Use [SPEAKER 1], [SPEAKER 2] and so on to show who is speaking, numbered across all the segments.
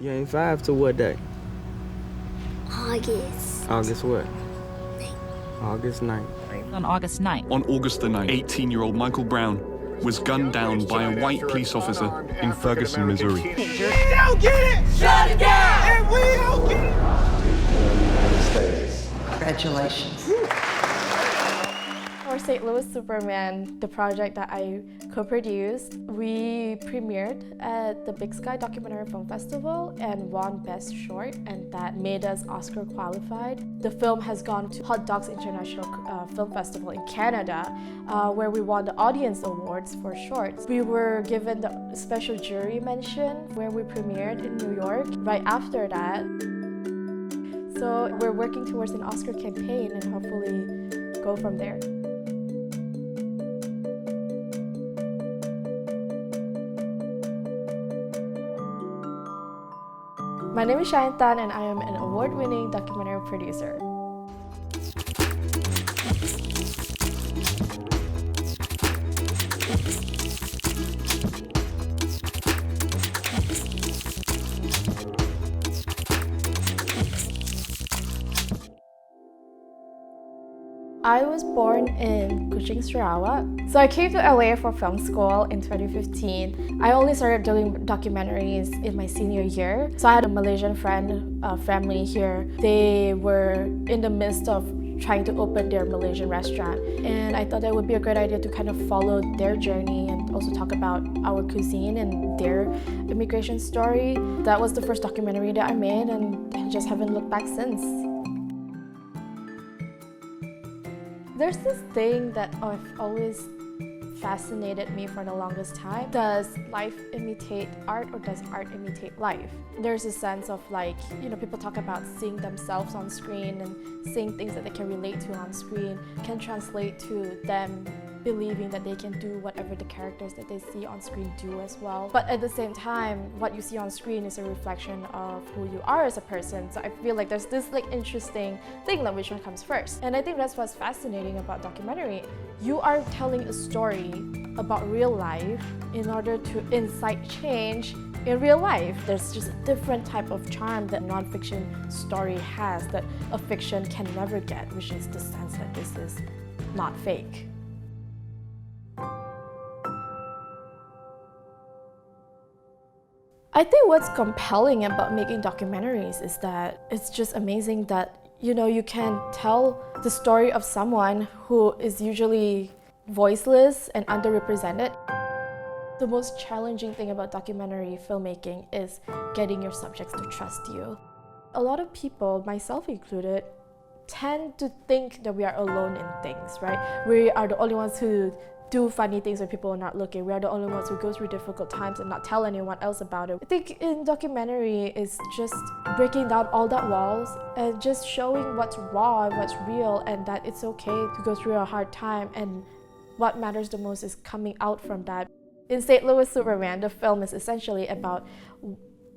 [SPEAKER 1] You ain't 5 to what day?
[SPEAKER 2] August.
[SPEAKER 1] August what? August 9th.
[SPEAKER 3] On August 9th.
[SPEAKER 4] On August the 9th, 18-year-old Michael Brown was gunned down by a white police officer in Ferguson, Missouri.
[SPEAKER 5] We don't get it! Shut it down! And we don't get it!
[SPEAKER 6] Congratulations.
[SPEAKER 7] For St. Louis Superman, the project that I co-produced, we premiered at the Big Sky Documentary Film Festival and won Best Short, and that made us Oscar qualified. The film has gone to Hot Dogs International Film Festival in Canada, where we won the Audience Awards for shorts. We were given the special jury mention where we premiered in New York right after that. So we're working towards an Oscar campaign and hopefully go from there. My name is Cheyenne and I am an award-winning documentary producer. I was born in Kuching, Sarawak. So I came to LA for film school in 2015. I only started doing documentaries in my senior year. So I had a Malaysian family here. They were in the midst of trying to open their Malaysian restaurant. And I thought that would be a great idea to kind of follow their journey and also talk about our cuisine and their immigration story. That was the first documentary that I made, and I just haven't looked back since. There's this thing that I've always fascinated me for the longest time. Does life imitate art or does art imitate life? There's a sense of people talk about seeing themselves on screen and seeing things that they can relate to on screen can translate to them believing that they can do whatever the characters that they see on screen do as well. But at the same time, what you see on screen is a reflection of who you are as a person. So I feel like there's this interesting thing, like which one comes first. And I think that's what's fascinating about documentary. You are telling a story about real life in order to incite change in real life. There's just a different type of charm that non-fiction story has that a fiction can never get, which is the sense that this is not fake. I think what's compelling about making documentaries is that it's just amazing that you can tell the story of someone who is usually voiceless and underrepresented. The most challenging thing about documentary filmmaking is getting your subjects to trust you. A lot of people, myself included, tend to think that we are alone in things, right? We are the only ones who do funny things when people are not looking. We are the only ones who go through difficult times and not tell anyone else about it. I think in documentary is just breaking down all that walls and just showing what's raw and what's real, and that it's okay to go through a hard time, and what matters the most is coming out from that. In St. Louis Superman, the film is essentially about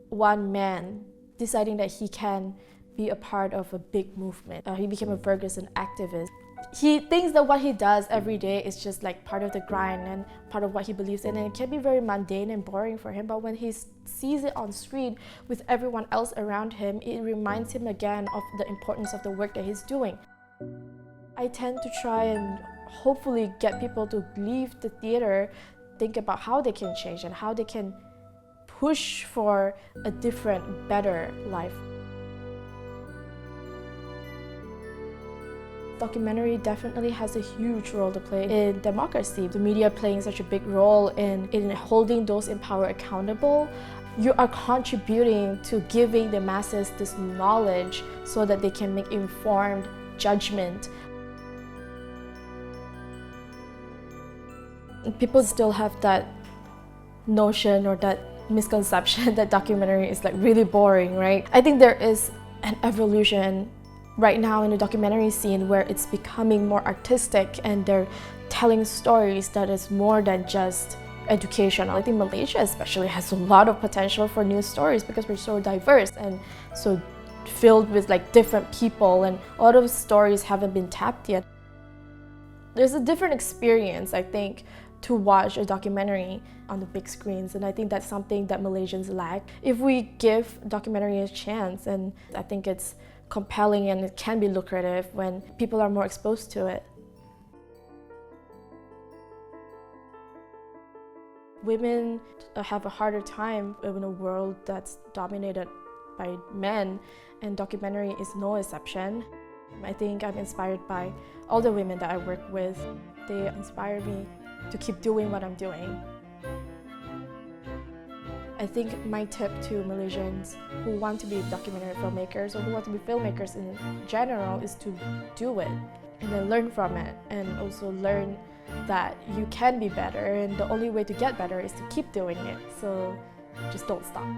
[SPEAKER 7] one man deciding that he can be a part of a big movement. He became a Ferguson activist. He thinks that what he does every day is just part of the grind and part of what he believes in, and it can be very mundane and boring for him, but when he sees it on screen with everyone else around him, it reminds him again of the importance of the work that he's doing. I tend to try and hopefully get people to leave the theater, think about how they can change and how they can push for a different, better life. Documentary definitely has a huge role to play in democracy. The media playing such a big role in holding those in power accountable. You are contributing to giving the masses this knowledge so that they can make informed judgment. People still have that notion or that misconception that documentary is really boring, right? I think there is an evolution right now in the documentary scene where it's becoming more artistic and they're telling stories that is more than just educational. I think Malaysia especially has a lot of potential for new stories because we're so diverse and so filled with different people, and a lot of stories haven't been tapped yet. There's a different experience, I think, to watch a documentary on the big screens, and I think that's something that Malaysians lack. If we give documentary a chance, and I think it's compelling and it can be lucrative when people are more exposed to it. Women have a harder time in a world that's dominated by men, and documentary is no exception. I think I'm inspired by all the women that I work with. They inspire me to keep doing what I'm doing. I think my tip to Malaysians who want to be documentary filmmakers or who want to be filmmakers in general is to do it and then learn from it, and also learn that you can be better, and the only way to get better is to keep doing it. So just don't stop.